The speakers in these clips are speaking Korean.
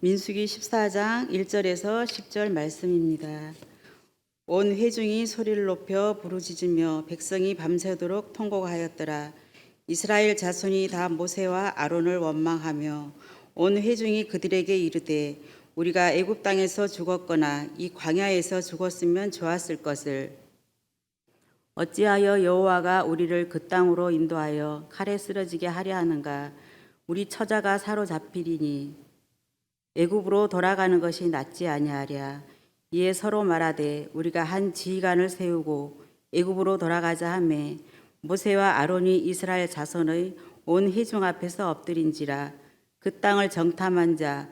민수기 14장 1절에서 10절 말씀입니다. 온 회중이 소리를 높여 부르짖으며 백성이 밤새도록 통곡하였더라. 이스라엘 자손이 다 모세와 아론을 원망하며 온 회중이 그들에게 이르되 우리가 애굽 땅에서 죽었거나 이 광야에서 죽었으면 좋았을 것을 어찌하여 여호와가 우리를 그 땅으로 인도하여 칼에 쓰러지게 하려 하는가. 우리 처자가 사로잡히리니 애굽으로 돌아가는 것이 낫지 아니하랴. 이에 서로 말하되 우리가 한 지휘관을 세우고 애굽으로 돌아가자 하매 모세와 아론이 이스라엘 자손의 온 회중 앞에서 엎드린지라. 그 땅을 정탐한 자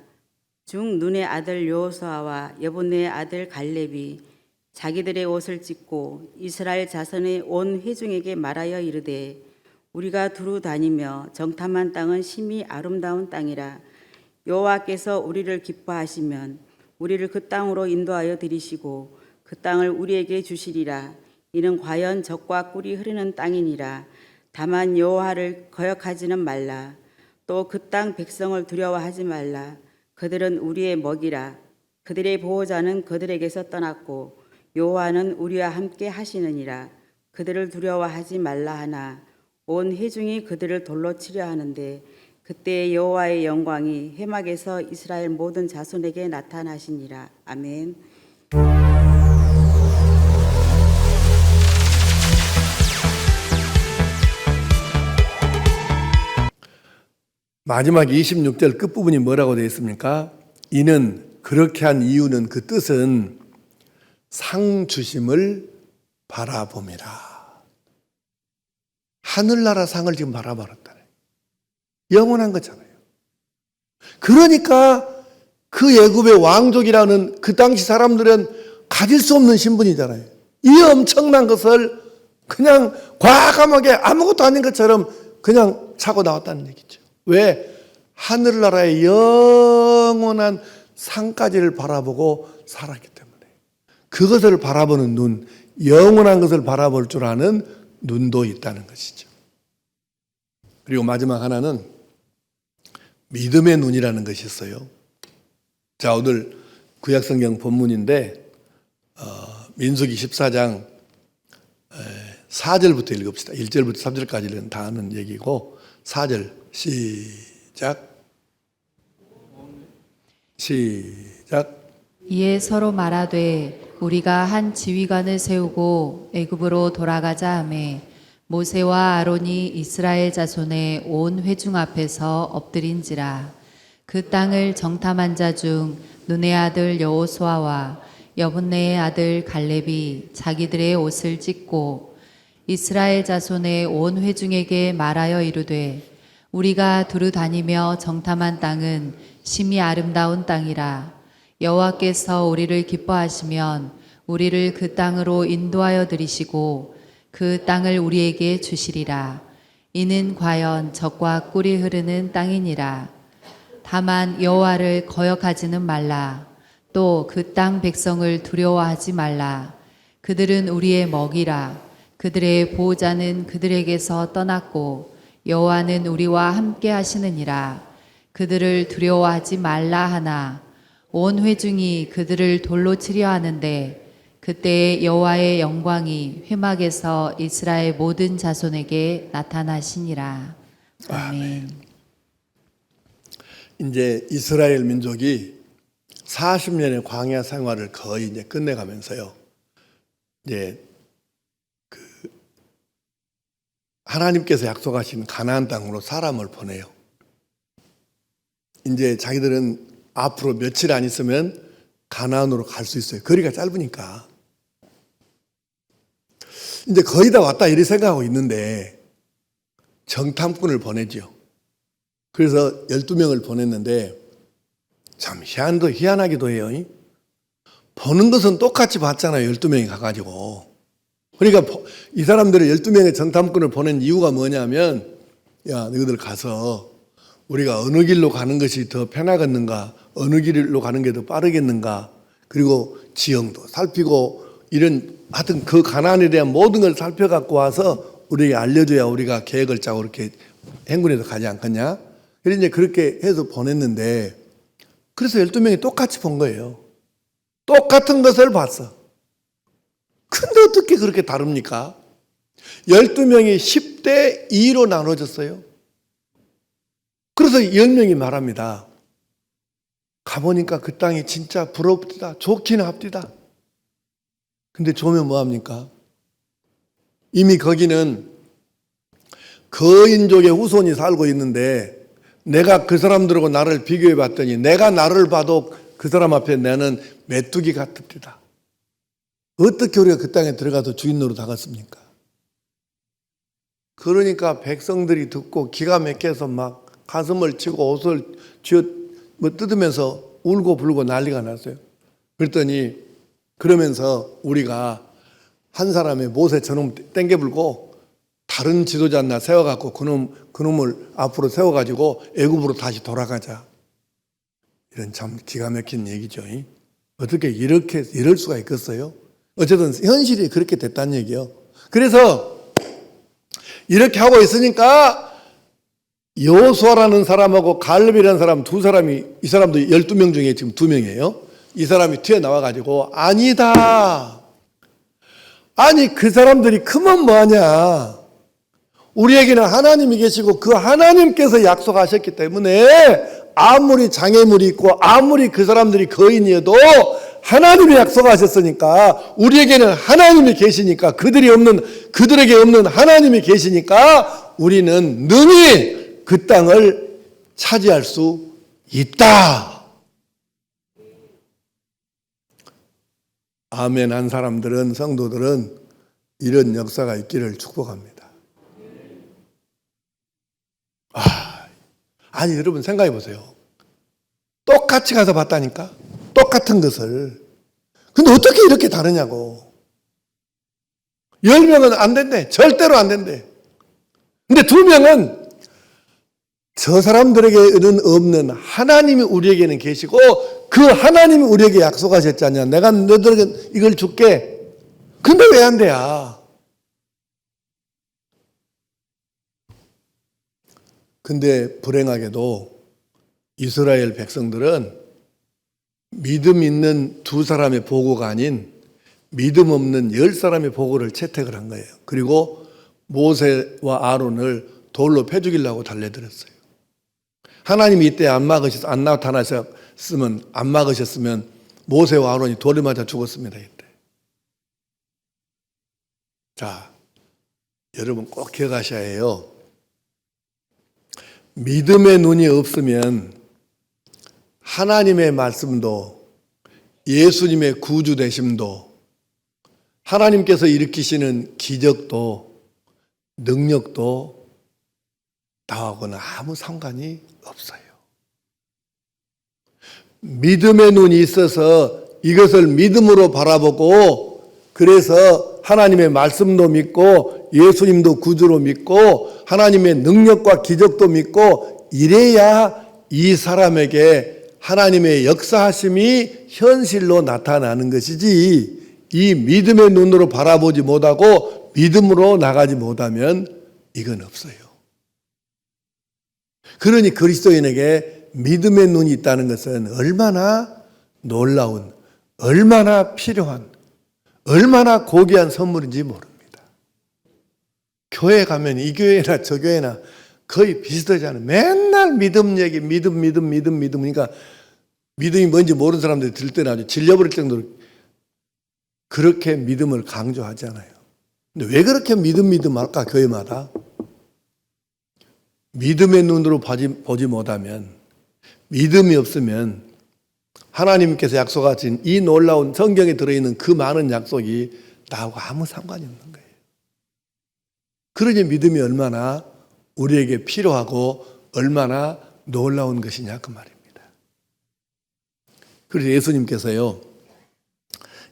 중 눈의 아들 여호수아와 여분네의 아들 갈렙이 자기들의 옷을 찢고 이스라엘 자손의 온 회중에게 말하여 이르되 우리가 두루 다니며 정탐한 땅은 심히 아름다운 땅이라. 여호와께서 우리를 기뻐하시면 우리를 그 땅으로 인도하여 들이시고 그 땅을 우리에게 주시리라. 이는 과연 젖과 꿀이 흐르는 땅이니라. 다만 여호와를 거역하지는 말라. 또 그 땅 백성을 두려워하지 말라. 그들은 우리의 먹이라. 그들의 보호자는 그들에게서 떠났고 여호와는 우리와 함께 하시느니라. 그들을 두려워하지 말라 하나 온 회중이 그들을 돌로 치려 하는데 그때 여호와의 영광이 회막에서 이스라엘 모든 자손에게 나타나시니라. 아멘. 마지막 26절 끝부분이 뭐라고 되어 있습니까? 이는 그렇게 한 이유는 그 뜻은 상 주심을 바라봄이라. 하늘나라 상을 지금 바라보았다. 영원한 거잖아요. 그러니까 그 애굽의 왕족이라는 그 당시 사람들은 가질 수 없는 신분이잖아요. 이 엄청난 것을 그냥 과감하게 아무것도 아닌 것처럼 그냥 차고 나왔다는 얘기죠. 왜? 하늘나라의 영원한 상까지를 바라보고 살았기 때문에. 그것을 바라보는 눈, 영원한 것을 바라볼 줄 아는 눈도 있다는 것이죠. 그리고 마지막 하나는 믿음의 눈이라는 것이 있어요. 자, 오늘 구약성경 본문인데 민수기 14장 4절부터 읽읍시다. 1절부터 3절까지는 다 하는 얘기고 4절 시작. 이에 서로 말하되 우리가 한 지휘관을 세우고 애굽으로 돌아가자 하매 모세와 아론이 이스라엘 자손의 온 회중 앞에서 엎드린지라. 그 땅을 정탐한 자 중 눈의 아들 여호수아와 여분네의 아들 갈렙이 자기들의 옷을 찢고 이스라엘 자손의 온 회중에게 말하여 이르되 우리가 두루 다니며 정탐한 땅은 심히 아름다운 땅이라. 여호와께서 우리를 기뻐하시면 우리를 그 땅으로 인도하여 들이시고 그 땅을 우리에게 주시리라. 이는 과연 젖과 꿀이 흐르는 땅이니라. 다만 여호와를 거역하지는 말라. 또 그 땅 백성을 두려워하지 말라. 그들은 우리의 먹이라. 그들의 보호자는 그들에게서 떠났고 여호와는 우리와 함께 하시느니라. 그들을 두려워하지 말라 하나 온 회중이 그들을 돌로 치려 하는데 그때 여호와의 영광이 회막에서 이스라엘 모든 자손에게 나타나시니라. 아멘. 이제 이스라엘 민족이 40년의 광야 생활을 거의 이제 끝내가면서요. 이제 하나님께서 약속하신 가나안 땅으로 사람을 보내요. 이제 자기들은 앞으로 며칠 안 있으면 가나안으로 갈 수 있어요. 거리가 짧으니까. 이제 거의 다 왔다 이렇게 생각하고 있는데 정탐꾼을 보내죠. 그래서 12명을 보냈는데 참 희한하기도 해요. 보는 것은 똑같이 봤잖아요. 12명이 가가지고. 그러니까 이 사람들을 12명의 정탐꾼을 보낸 이유가 뭐냐면 야, 너희들 가서 우리가 어느 길로 가는 것이 더 편하겠는가, 어느 길로 가는 게 더 빠르겠는가, 그리고 지형도 살피고 이런 하여튼 그 가나안에 대한 모든 걸 살펴갖고 와서 우리에게 알려줘야 우리가 계획을 짜고 이렇게 행군해서 가지 않겠냐. 그래서 이제 그렇게 해서 보냈는데 그래서 12명이 똑같이 본 거예요. 똑같은 것을 봤어. 근데 어떻게 그렇게 다릅니까? 12명이 10대 2로 나눠졌어요. 그래서 10명이 말합니다. 가보니까 그 땅이 진짜 부럽디다. 좋긴 합디다. 근데 좋으면 뭐합니까? 이미 거기는 거인족의 후손이 살고 있는데 내가 그 사람들하고 나를 비교해 봤더니 내가 나를 봐도 그 사람 앞에 나는 메뚜기 같읍니다. 어떻게 우리가 그 땅에 들어가서 주인 노릇 하겠습니까? 그러니까 백성들이 듣고 기가 막혀서 막 가슴을 치고 옷을 쥐어 뜯으면서 울고 불고 난리가 났어요. 그랬더니 그러면서 우리가 한 사람의 못에 저놈 땡겨불고 다른 지도자 하나 세워갖고 그놈을 앞으로 세워가지고 애굽으로 다시 돌아가자. 이런 참 기가 막힌 얘기죠. 어떻게 이럴 수가 있겠어요? 어쨌든 현실이 그렇게 됐다는 얘기예요. 그래서 이렇게 하고 있으니까 여호수아라는 사람하고 갈렙이라는 사람 두 사람이, 이 사람도 12명 중에 지금 2명이에요. 이 사람이 튀어나와가지고 아니다. 아니 그 사람들이 크면 뭐하냐. 우리에게는 하나님이 계시고 그 하나님께서 약속하셨기 때문에 아무리 장애물이 있고 아무리 그 사람들이 거인이어도 하나님이 약속하셨으니까 우리에게는 하나님이 계시니까 그들에게 없는 하나님이 계시니까 우리는 능히 그 땅을 차지할 수 있다. 아멘 한 사람들은, 성도들은 이런 역사가 있기를 축복합니다. 아니 여러분 생각해 보세요. 똑같이 가서 봤다니까. 똑같은 것을. 근데 어떻게 이렇게 다르냐고. 10명은 안 된대. 절대로 안 된대. 근데 2명은 저 사람들에게는 없는 하나님이 우리에게는 계시고 그 하나님이 우리에게 약속하셨잖냐. 내가 너들에게 이걸 줄게. 근데 왜 안 돼야? 근데 불행하게도 이스라엘 백성들은 믿음 있는 2사람의 보고가 아닌 믿음 없는 10사람의 보고를 채택을 한 거예요. 그리고 모세와 아론을 돌로 패죽이려고 달래들었어요. 하나님이 이때 안 나타나셨으면, 안 막으셨으면 모세와 아론이 돌에 맞아 죽었습니다. 이때. 자, 여러분 꼭 기억하셔야 해요. 믿음의 눈이 없으면 하나님의 말씀도 예수님의 구주 되심도 하나님께서 일으키시는 기적도 능력도 나하고는 아무 상관이 없어요. 믿음의 눈이 있어서 이것을 믿음으로 바라보고 그래서 하나님의 말씀도 믿고 예수님도 구주로 믿고 하나님의 능력과 기적도 믿고 이래야 이 사람에게 하나님의 역사하심이 현실로 나타나는 것이지 이 믿음의 눈으로 바라보지 못하고 믿음으로 나가지 못하면 이건 없어요. 그러니 그리스도인에게 믿음의 눈이 있다는 것은 얼마나 놀라운, 얼마나 필요한, 얼마나 고귀한 선물인지 모릅니다. 교회 가면 이 교회나 저 교회나 거의 비슷하잖아요. 맨날 믿음 얘기, 믿음. 그러니까 믿음이 뭔지 모르는 사람들이 들 때는 아주 질려버릴 정도로 그렇게 믿음을 강조하잖아요. 근데 왜 그렇게 믿음 할까, 교회마다? 믿음의 눈으로 보지 못하면, 믿음이 없으면 하나님께서 약속하신 이 놀라운 성경에 들어있는 그 많은 약속이 나하고 아무 상관이 없는 거예요. 그러니 믿음이 얼마나 우리에게 필요하고 얼마나 놀라운 것이냐 그 말입니다. 그래서 예수님께서요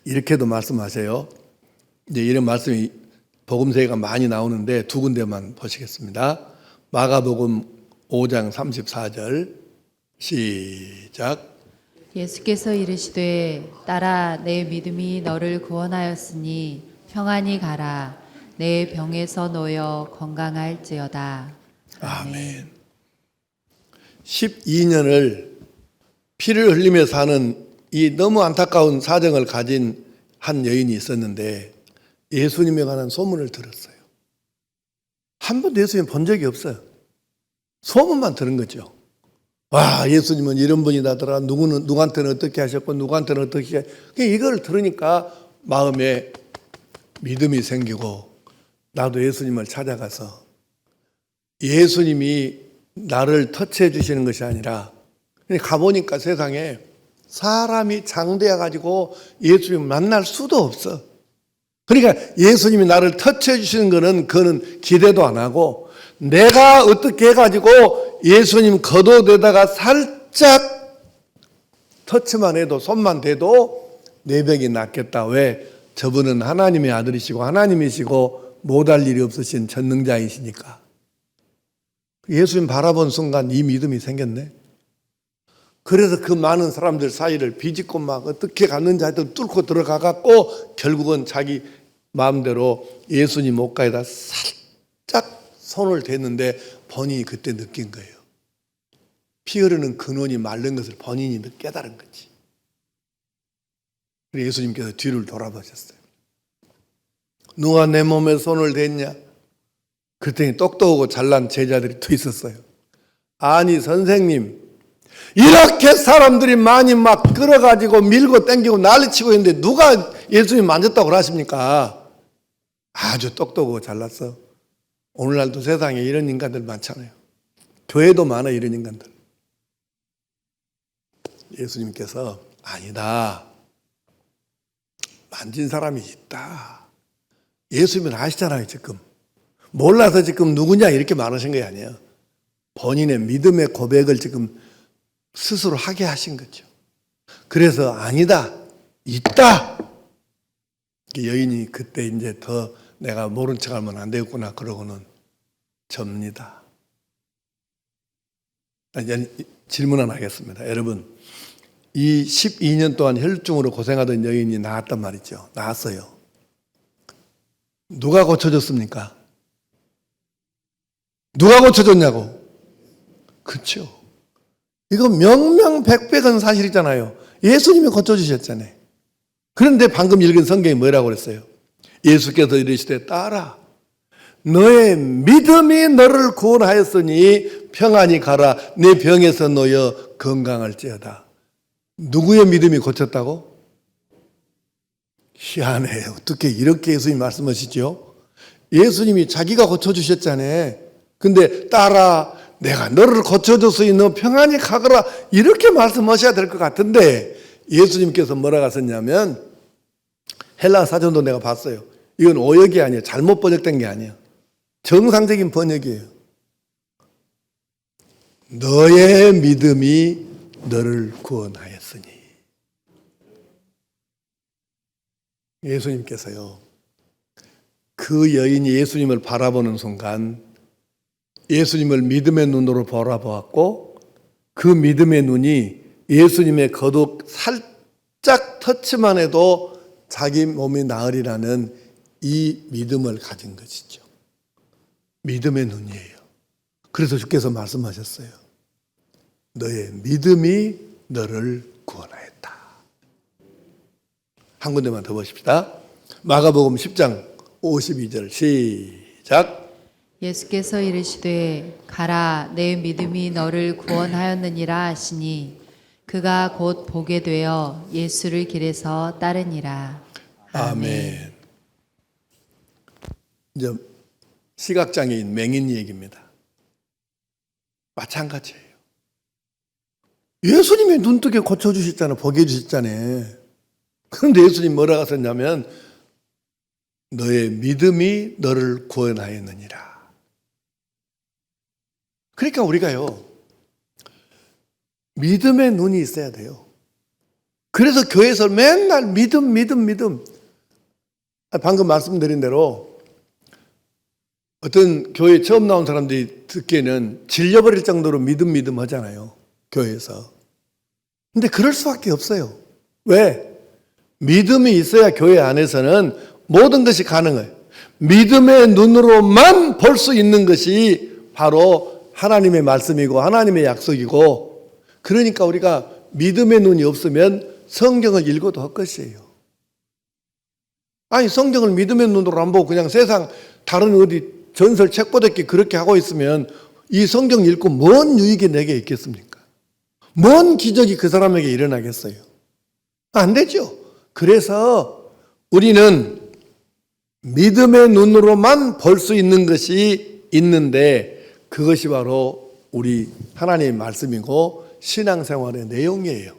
이렇게도 말씀하세요. 이제 이런 말씀이 복음서가 많이 나오는데 2군데만 보시겠습니다. 마가복음 5장 34절 시작. 예수께서 이르시되 딸아 내 믿음이 너를 구원하였으니 평안히 가라. 내 병에서 놓여 건강할지어다. 아멘. 12년을 피를 흘리며 사는 이 너무 안타까운 사정을 가진 한 여인이 있었는데 예수님에 관한 소문을 들었어요. 한 번도 예수님 본 적이 없어요. 소문만 들은 거죠. 와, 예수님은 이런 분이다더라. 누구는 누구한테는 어떻게 하셨고 누구한테는 어떻게. 이걸 들으니까 마음에 믿음이 생기고 나도 예수님을 찾아가서 예수님이 나를 터치해 주시는 것이 아니라 가보니까 세상에 사람이 장대해 가지고 예수님을 만날 수도 없어. 그러니까 예수님이 나를 터치해 주시는 거는 그거는 기대도 안 하고 내가 어떻게 해가지고 예수님 겉옷에다가 살짝 터치만 해도 손만 대도 내 병이 낫겠다. 왜? 저분은 하나님의 아들이시고 하나님이시고 못할 일이 없으신 전능자이시니까. 예수님 바라본 순간 이 믿음이 생겼네. 그래서 그 많은 사람들 사이를 비집고 막 어떻게 갔는지 하여튼 뚫고 들어가갖고 결국은 자기 마음대로 예수님 옷가에다 살짝 손을 댔는데 본인이 그때 느낀 거예요. 피 흐르는 근원이 마른 것을 본인이 깨달은 거지. 그래서 예수님께서 뒤를 돌아보셨어요. 누가 내 몸에 손을 댔냐? 그랬더니 똑똑하고 잘난 제자들이 또 있었어요. 아니 선생님, 이렇게 사람들이 많이 막 끌어가지고 밀고 땡기고 난리치고 있는데 누가 예수님 만졌다고 그러십니까? 아주 똑똑하고 잘났어. 오늘날도 세상에 이런 인간들 많잖아요. 교회도 많아 이런 인간들. 예수님께서 아니다. 만진 사람이 있다. 예수님은 아시잖아요 지금. 몰라서 지금 누구냐 이렇게 말하신 게 아니에요. 본인의 믿음의 고백을 지금 스스로 하게 하신 거죠. 그래서 아니다. 있다. 여인이 그때 이제 더 내가 모른 척하면 안 되겠구나 그러고는 접니다. 이제 질문 하나 하겠습니다. 여러분, 이 12년 동안 혈증으로 고생하던 여인이 나았단 말이죠. 나았어요. 누가 고쳐줬습니까? 누가 고쳐줬냐고? 그렇죠. 이거 명명백백한 사실이잖아요. 예수님이 고쳐주셨잖아요. 그런데 방금 읽은 성경이 뭐라고 그랬어요? 예수께서 이르시되 딸아, 너의 믿음이 너를 구원하였으니 평안히 가라. 내 병에서 놓여 건강할지어다. 누구의 믿음이 고쳤다고? 희한해요. 어떻게 이렇게 예수님이 말씀하시죠? 예수님이 자기가 고쳐주셨잖아요. 근데 딸아, 내가 너를 고쳐줬으니 너 평안히 가거라. 이렇게 말씀하셔야 될 것 같은데 예수님께서 뭐라고 하셨냐면 헬라 사전도 내가 봤어요. 이건 오역이 아니에요. 잘못 번역된 게 아니에요. 정상적인 번역이에요. 너의 믿음이 너를 구원하였으니. 예수님께서요, 그 여인이 예수님을 바라보는 순간 예수님을 믿음의 눈으로 바라보았고 그 믿음의 눈이 예수님의 겉옷 살짝 터치만 해도 자기 몸이 나으리라는 이 믿음을 가진 것이죠. 믿음의 눈이에요. 그래서 주께서 말씀하셨어요. 너의 믿음이 너를 구원하였다. 한 군데만 더 보십시다. 마가복음 10장 52절 시작. 예수께서 이르시되 가라 내 믿음이 너를 구원하였느니라 하시니 그가 곧 보게 되어 예수를 길에서 따르니라. 아멘. 이제 시각장애인 맹인 얘기입니다. 마찬가지예요. 예수님이 눈뜨게 고쳐주셨잖아요. 보게 해주셨잖아요. 그런데 예수님 뭐라고 하셨냐면 너의 믿음이 너를 구원하였느니라. 그러니까 우리가요, 믿음의 눈이 있어야 돼요. 그래서 교회에서 맨날 믿음. 방금 말씀드린 대로 어떤 교회 처음 나온 사람들이 듣기에는 질려버릴 정도로 믿음 하잖아요. 교회에서. 근데 그럴 수밖에 없어요. 왜? 믿음이 있어야 교회 안에서는 모든 것이 가능해요. 믿음의 눈으로만 볼 수 있는 것이 바로 하나님의 말씀이고 하나님의 약속이고, 그러니까 우리가 믿음의 눈이 없으면 성경을 읽어도 헛것이에요. 아니, 성경을 믿음의 눈으로 안 보고 그냥 세상 다른 어디 전설 책 보듯이 그렇게 하고 있으면 이 성경 읽고 뭔 유익이 내게 있겠습니까? 뭔 기적이 그 사람에게 일어나겠어요? 안 되죠. 그래서 우리는 믿음의 눈으로만 볼 수 있는 것이 있는데 그것이 바로 우리 하나님의 말씀이고 신앙생활의 내용이에요.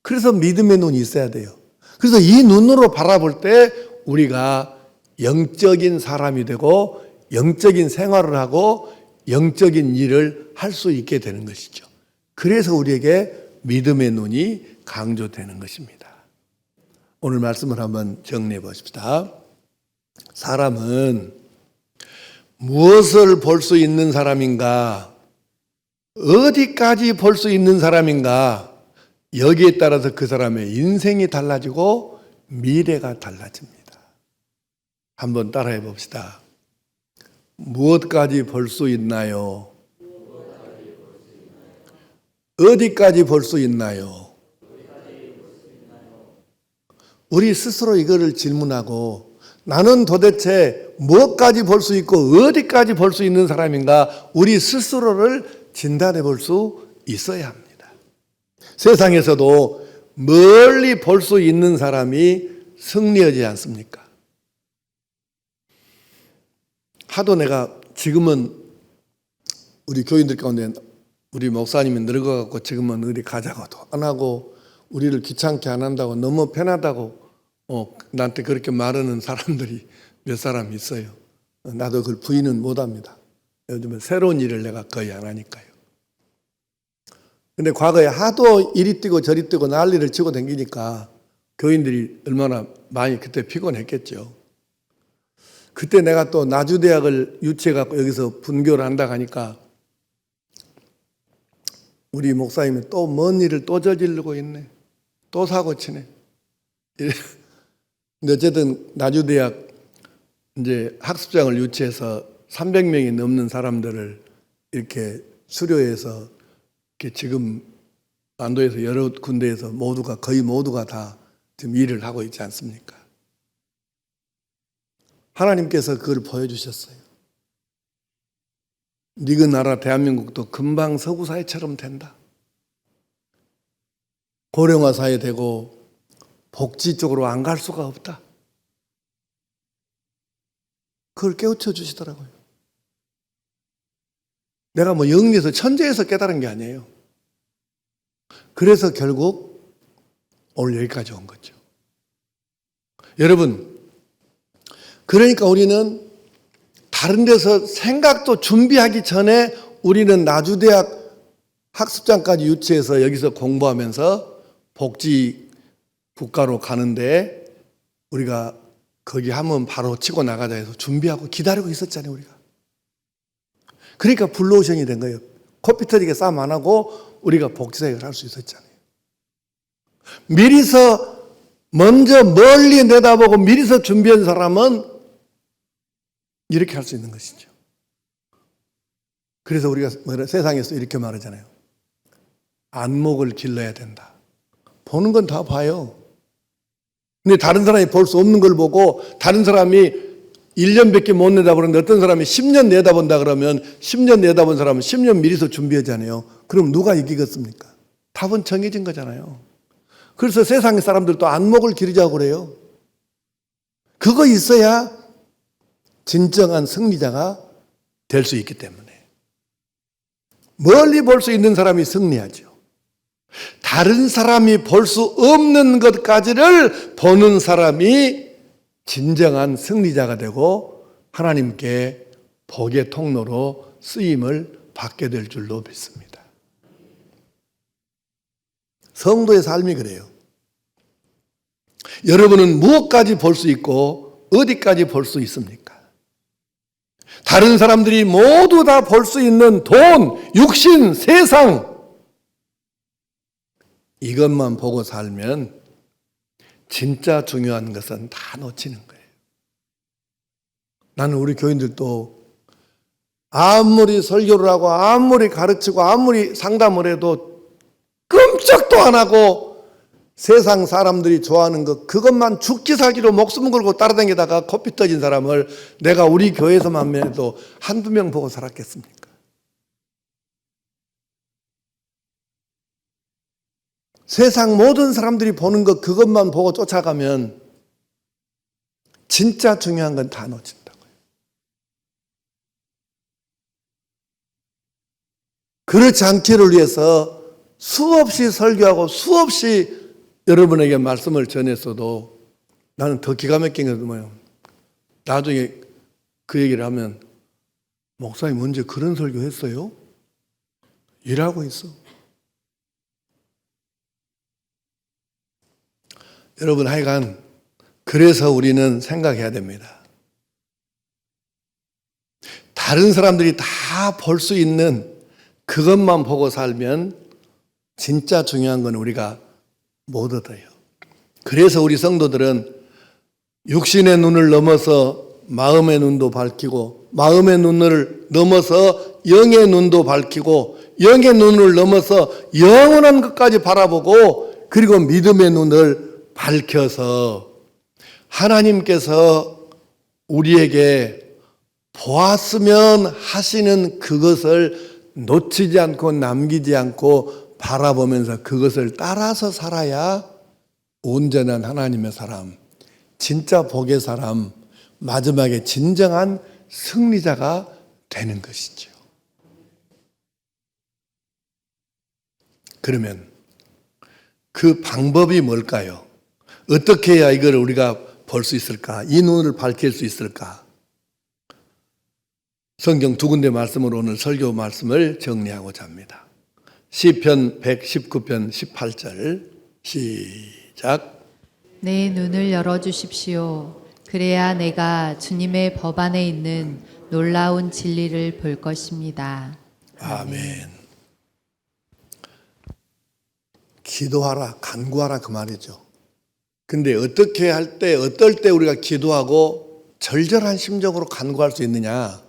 그래서 믿음의 눈이 있어야 돼요. 그래서 이 눈으로 바라볼 때 우리가 영적인 사람이 되고 영적인 생활을 하고 영적인 일을 할 수 있게 되는 것이죠. 그래서 우리에게 믿음의 눈이 강조되는 것입니다. 오늘 말씀을 한번 정리해 보십시다. 사람은 무엇을 볼 수 있는 사람인가? 어디까지 볼 수 있는 사람인가? 여기에 따라서 그 사람의 인생이 달라지고 미래가 달라집니다. 한번 따라해 봅시다. 무엇까지 볼 수 있나요? 어디까지 볼 수 있나요? 우리 스스로 이거를 질문하고 나는 도대체 무엇까지 볼 수 있고 어디까지 볼 수 있는 사람인가? 우리 스스로를 진단해 볼 수 있어야 합니다. 세상에서도 멀리 볼 수 있는 사람이 승리하지 않습니까? 하도 내가 지금은 우리 교인들 가운데 우리 목사님이 늙어갖고 지금은 어디 가자고도 안 하고 우리를 귀찮게 안 한다고 너무 편하다고 나한테 그렇게 말하는 사람들이 몇 사람 있어요. 나도 그걸 부인은 못합니다. 요즘은 새로운 일을 내가 거의 안 하니까요. 근데 과거에 하도 이리 뛰고 저리 뛰고 난리를 치고 다니니까 교인들이 얼마나 많이 그때 피곤했겠죠. 그때 내가 또 나주대학을 유치해갖고 여기서 분교를 한다고 하니까 우리 목사님이 또 뭔 일을 또 저지르고 있네. 또 사고 치네. 근데 어쨌든 나주대학 이제 학습장을 유치해서 300명이 넘는 사람들을 이렇게 수료해서 이렇게 지금 안도에서 여러 군데에서 거의 모두가 다 지금 일을 하고 있지 않습니까? 하나님께서 그걸 보여주셨어요. 니그 나라 대한민국도 금방 서구 사회처럼 된다. 고령화 사회 되고 복지 쪽으로 안 갈 수가 없다. 그걸 깨우쳐 주시더라고요. 내가 뭐 영리에서 천재에서 깨달은 게 아니에요. 그래서 결국 오늘 여기까지 온 거죠. 여러분, 그러니까 우리는 다른 데서 생각도 준비하기 전에 우리는 나주대학 학습장까지 유치해서 여기서 공부하면서 복지 국가로 가는데 우리가 거기 하면 바로 치고 나가자 해서 준비하고 기다리고 있었잖아요, 우리가. 그러니까 블루오션이 된 거예요. 코피 터지게 싸움 안 하고 우리가 복지사역을 할 수 있었잖아요. 미리서 먼저 멀리 내다보고 미리서 준비한 사람은 이렇게 할 수 있는 것이죠. 그래서 우리가 세상에서 이렇게 말하잖아요. 안목을 길러야 된다. 보는 건 다 봐요. 근데 다른 사람이 볼 수 없는 걸 보고 다른 사람이 1년밖에 못 내다보는데 어떤 사람이 10년 내다본다 그러면 10년 내다본 사람은 10년 미리서 준비하잖아요. 그럼 누가 이기겠습니까? 답은 정해진 거잖아요. 그래서 세상의 사람들도 안목을 기르자고 그래요. 그거 있어야 진정한 승리자가 될 수 있기 때문에. 멀리 볼 수 있는 사람이 승리하죠. 다른 사람이 볼 수 없는 것까지를 보는 사람이 진정한 승리자가 되고 하나님께 복의 통로로 쓰임을 받게 될 줄로 믿습니다. 성도의 삶이 그래요. 여러분은 무엇까지 볼 수 있고 어디까지 볼 수 있습니까? 다른 사람들이 모두 다 볼 수 있는 돈, 육신, 세상 이것만 보고 살면 진짜 중요한 것은 다 놓치는 거예요. 나는 우리 교인들도 아무리 설교를 하고 아무리 가르치고 아무리 상담을 해도 끔찍도 안 하고 세상 사람들이 좋아하는 것 그것만 죽기 살기로 목숨 걸고 따라다니다가 코피 터진 사람을 내가 우리 교회에서만 해도 한두 명 보고 살았겠습니까? 세상 모든 사람들이 보는 것 그것만 보고 쫓아가면 진짜 중요한 건 다 놓친다고요. 그렇지 않기를 위해서 수없이 설교하고 수없이 여러분에게 말씀을 전했어도 나는 더 기가 막힌 게 뭐예요? 나중에 그 얘기를 하면 목사님 언제 그런 설교 했어요? 일하고 있어. 여러분 하여간 그래서 우리는 생각해야 됩니다. 다른 사람들이 다 볼 수 있는 그것만 보고 살면 진짜 중요한 건 우리가 못 얻어요. 그래서 우리 성도들은 육신의 눈을 넘어서 마음의 눈도 밝히고 마음의 눈을 넘어서 영의 눈도 밝히고 영의 눈을 넘어서 영원한 것까지 바라보고 그리고 믿음의 눈을 밝혀서 하나님께서 우리에게 보았으면 하시는 그것을 놓치지 않고 남기지 않고 바라보면서 그것을 따라서 살아야 온전한 하나님의 사람, 진짜 복의 사람, 마지막에 진정한 승리자가 되는 것이죠. 그러면 그 방법이 뭘까요? 어떻게 해야 이걸 우리가 볼 수 있을까? 이 눈을 밝힐 수 있을까? 성경 두 군데 말씀으로 오늘 설교 말씀을 정리하고자 합니다. 시편 119편 18절 시작. 내 눈을 열어주십시오. 그래야 내가 주님의 법 안에 있는 놀라운 진리를 볼 것입니다. 아멘. 기도하라, 간구하라 그 말이죠. 근데 어떻게 할 때, 어떨 때 우리가 기도하고 절절한 심정으로 간구할 수 있느냐?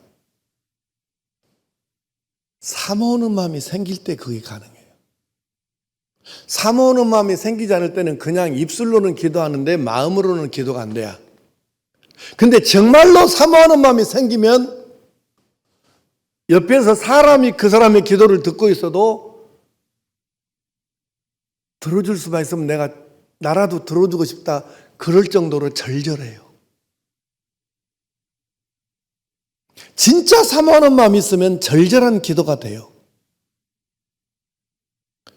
사모하는 마음이 생길 때 그게 가능해요. 사모하는 마음이 생기지 않을 때는 그냥 입술로는 기도하는데 마음으로는 기도가 안 돼요. 근데 정말로 사모하는 마음이 생기면 옆에서 사람이 그 사람의 기도를 듣고 있어도 들어줄 수만 있으면 나라도 들어주고 싶다. 그럴 정도로 절절해요. 진짜 사모하는 마음이 있으면 절절한 기도가 돼요.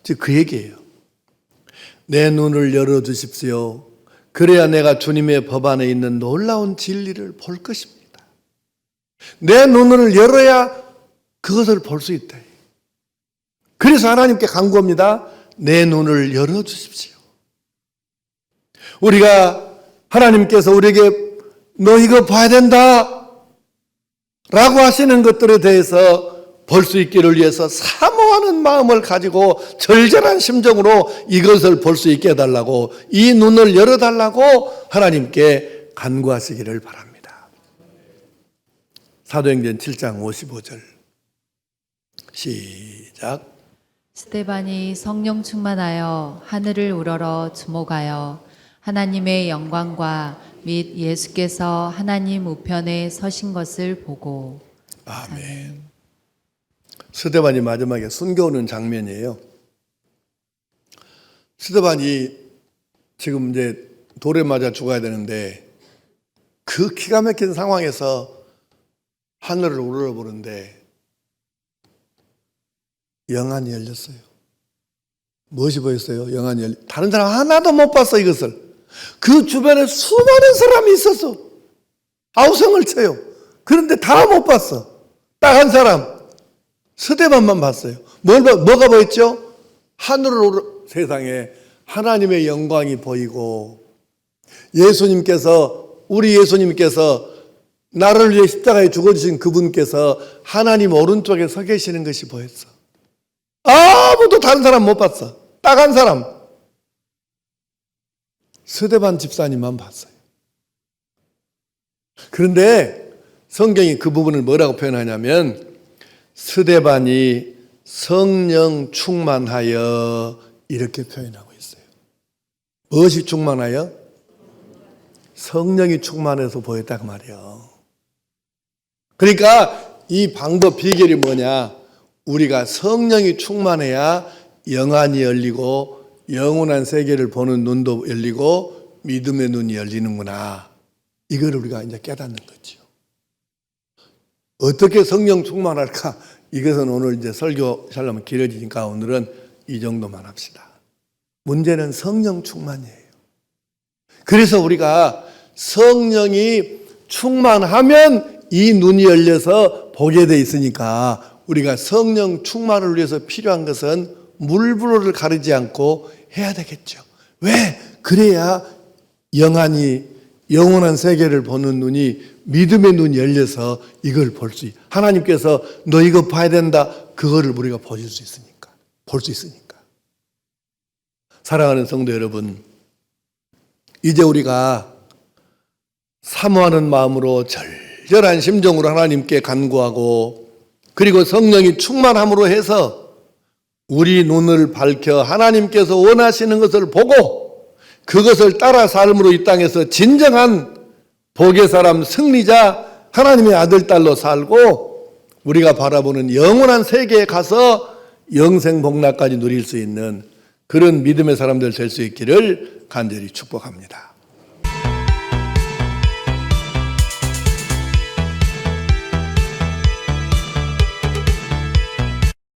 즉 그 얘기예요. 내 눈을 열어주십시오. 그래야 내가 주님의 법 안에 있는 놀라운 진리를 볼 것입니다. 내 눈을 열어야 그것을 볼 수 있다. 그래서 하나님께 간구합니다. 내 눈을 열어주십시오. 우리가 하나님께서 우리에게 너 이거 봐야 된다 라고 하시는 것들에 대해서 볼 수 있기를 위해서 사모하는 마음을 가지고 절절한 심정으로 이것을 볼 수 있게 해달라고, 이 눈을 열어달라고 하나님께 간구하시기를 바랍니다. 사도행전 7장 55절 시작. 스데반이 성령 충만하여 하늘을 우러러 주목하여 하나님의 영광과 및 예수께서 하나님 우편에 서신 것을 보고. 아멘. 스데반이 마지막에 순교하는 장면이에요. 스데반이 지금 이제 돌에 맞아 죽어야 되는데 그 기가 막힌 상황에서 하늘을 우러러보는데 영안이 열렸어요. 무엇이 보였어요? 영안이 다른 사람 하나도 못 봤어 이것을. 그 주변에 수많은 사람이 있었어. 아우성을 쳐요. 그런데 다 못 봤어. 딱 한 사람 스데반만 봤어요. 뭐가 보였죠? 하늘을 세상에 하나님의 영광이 보이고 우리 예수님께서 나를 위해 십자가에 죽어주신 그분께서 하나님 오른쪽에 서 계시는 것이 보였어. 아무도 다른 사람 못 봤어. 딱 한 사람 스데반 집사님만 봤어요. 그런데 성경이 그 부분을 뭐라고 표현하냐면 스데반이 성령 충만하여 이렇게 표현하고 있어요. 무엇이 충만하여? 성령이 충만해서 보였다고 말이에요. 그러니까 이 방법 비결이 뭐냐? 우리가 성령이 충만해야 영안이 열리고 영원한 세계를 보는 눈도 열리고 믿음의 눈이 열리는구나. 이걸 우리가 이제 깨닫는 거죠. 어떻게 성령 충만할까? 이것은 오늘 이제 설교 하려면 길어지니까 오늘은 이 정도만 합시다. 문제는 성령 충만이에요. 그래서 우리가 성령이 충만하면 이 눈이 열려서 보게 돼 있으니까 우리가 성령 충만을 위해서 필요한 것은 물불호를 가리지 않고 해야 되겠죠. 왜? 그래야 영원한 세계를 보는 눈이 믿음의 눈이 열려서 이걸 볼 수 있어요. 하나님께서 너 이거 봐야 된다. 그거를 우리가 보실 수 있으니까. 볼 수 있으니까. 사랑하는 성도 여러분, 이제 우리가 사모하는 마음으로 절절한 심정으로 하나님께 간구하고 그리고 성령이 충만함으로 해서 우리 눈을 밝혀 하나님께서 원하시는 것을 보고 그것을 따라 삶으로 이 땅에서 진정한 복의 사람, 승리자, 하나님의 아들, 딸로 살고 우리가 바라보는 영원한 세계에 가서 영생 복락까지 누릴 수 있는 그런 믿음의 사람들 될 수 있기를 간절히 축복합니다.